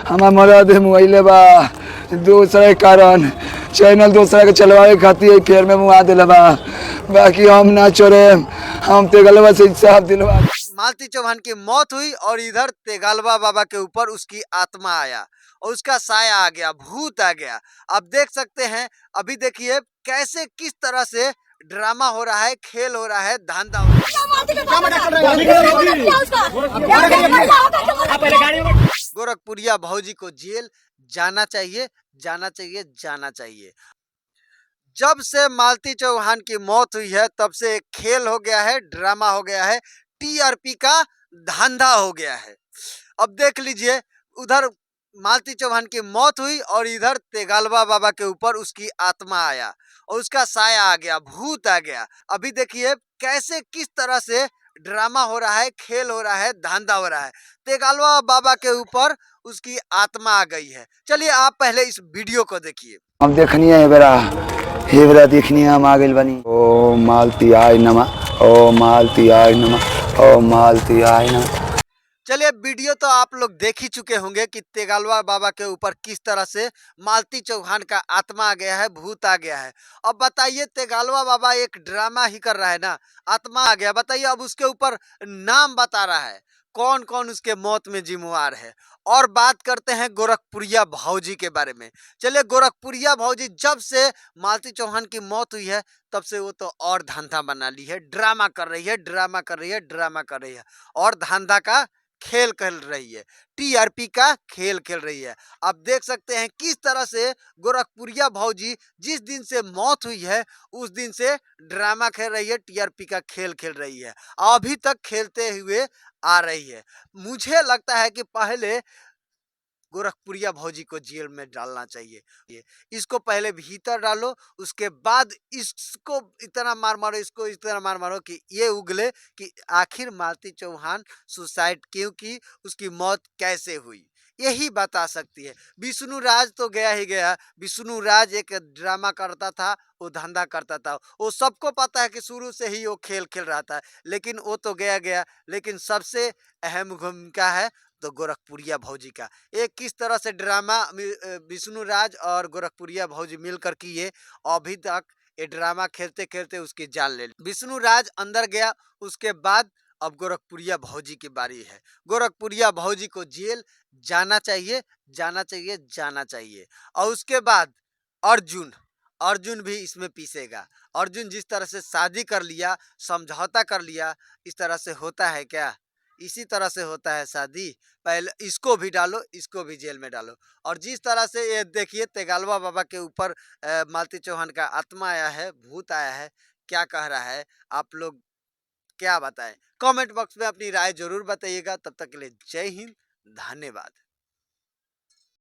हमार मरद मुआइले बा दूसरा के कारण चैनल दूसरा के चलवाए खातिर फेर में मुआ दिला बा। बाकी हम ना छोड़े, हम तेगलवा से इंसाफ दिलवा। मालती चौहान की मौत हुई और इधर तेगालवा बाबा के ऊपर उसकी आत्मा आया और उसका साया आ गया, भूत आ गया। अब देख सकते हैं, अभी देखिए कैसे किस तरह से ड्रामा हो रहा है, खेल हो रहा है, धांधा हो रहा है। गोरखपुरिया भौजी को जेल जाना चाहिए, जाना चाहिए, जाना चाहिए। जब से मालती चौहान की मौत हुई है तब से एक खेल हो गया है, ड्रामा हो गया है, टीआरपी का धंधा हो गया है। अब देख लीजिए, उधर मालती चौहान की मौत हुई और इधर तेगालवा बाबा के ऊपर उसकी आत्मा आया और उसका साया आ गया, भूत आ गया। अभी देखिए कैसे किस तरह से ड्रामा हो रहा है, खेल हो रहा है, धंधा हो रहा है। तेगालवा बाबा के ऊपर उसकी आत्मा आ गई है। चलिए आप पहले इस वीडियो को देखिए। हम देखनी है हे बेरा देखनी हम आ गइल बनी। ओ मालती आय नमः, ओ मालती आय नमः, ओ मालती आय नमः। चलिए वीडियो तो आप लोग देख ही चुके होंगे कि तेगालवा बाबा के ऊपर किस तरह से मालती चौहान का आत्मा आ गया है, भूत आ गया है। अब बताइए, तेगालवा बाबा एक ड्रामा ही कर रहा है ना, आत्मा आ गया। बताइए, अब उसके ऊपर नाम बता रहा है कौन कौन उसके मौत में जिम्मेवार है। और बात करते हैं गोरखपुरिया भौजी के बारे में। चलिए, गोरखपुरिया भौजी जब से मालती चौहान की मौत हुई है तब से वो तो और धंधा बना ली है, ड्रामा कर रही है, ड्रामा कर रही है, ड्रामा कर रही है और धंधा का खेल खेल रही है, टीआरपी का खेल खेल रही है। आप देख सकते हैं किस तरह से गोरखपुरिया भौजी जिस दिन से मौत हुई है उस दिन से ड्रामा खेल रही है, टीआरपी का खेल खेल रही है, अभी तक खेलते हुए आ रही है। मुझे लगता है कि पहले गोरखपुरिया भौजी को जेल में डालना चाहिए। इसको पहले भीतर डालो, उसके बाद इसको इतना मार मारो, इसको इतना मार मारो कि ये उगले कि आखिर मालती चौहान सुसाइड क्यों की, उसकी मौत कैसे हुई, यही बता सकती है। विष्णु राज तो गया ही गया। विष्णु राज एक ड्रामा करता था, वो धंधा करता था, वो सबको पता है कि शुरू से ही वो खेल खेल रहा था, लेकिन वो तो गया गया। लेकिन सबसे अहम भूमिका है तो गोरखपुरिया भौजी का। एक किस तरह से ड्रामा विष्णु राज और गोरखपुरिया भौजी मिलकर किए, अभी तक ये ड्रामा खेलते खेलते उसकी जान ले ली। विष्णु राज अंदर गया, उसके बाद अब गोरखपुरिया भौजी की बारी है। गोरखपुरिया भौजी को जेल जाना चाहिए, जाना चाहिए, जाना चाहिए। और उसके बाद अर्जुन, अर्जुन भी इसमें पीसेगा। अर्जुन जिस तरह से शादी कर लिया, समझौता कर लिया, इस तरह से होता है क्या? इसी तरह से होता है शादी। पहले इसको भी डालो, इसको भी जेल में डालो। और जिस तरह से ये देखिए तेगालवा बाबा के ऊपर मालती चौहान का आत्मा आया है, भूत आया है, क्या कह रहा है, आप लोग क्या बताएं? कमेंट बॉक्स में अपनी राय जरूर बताइएगा। तब तक के लिए जय हिंद, धन्यवाद।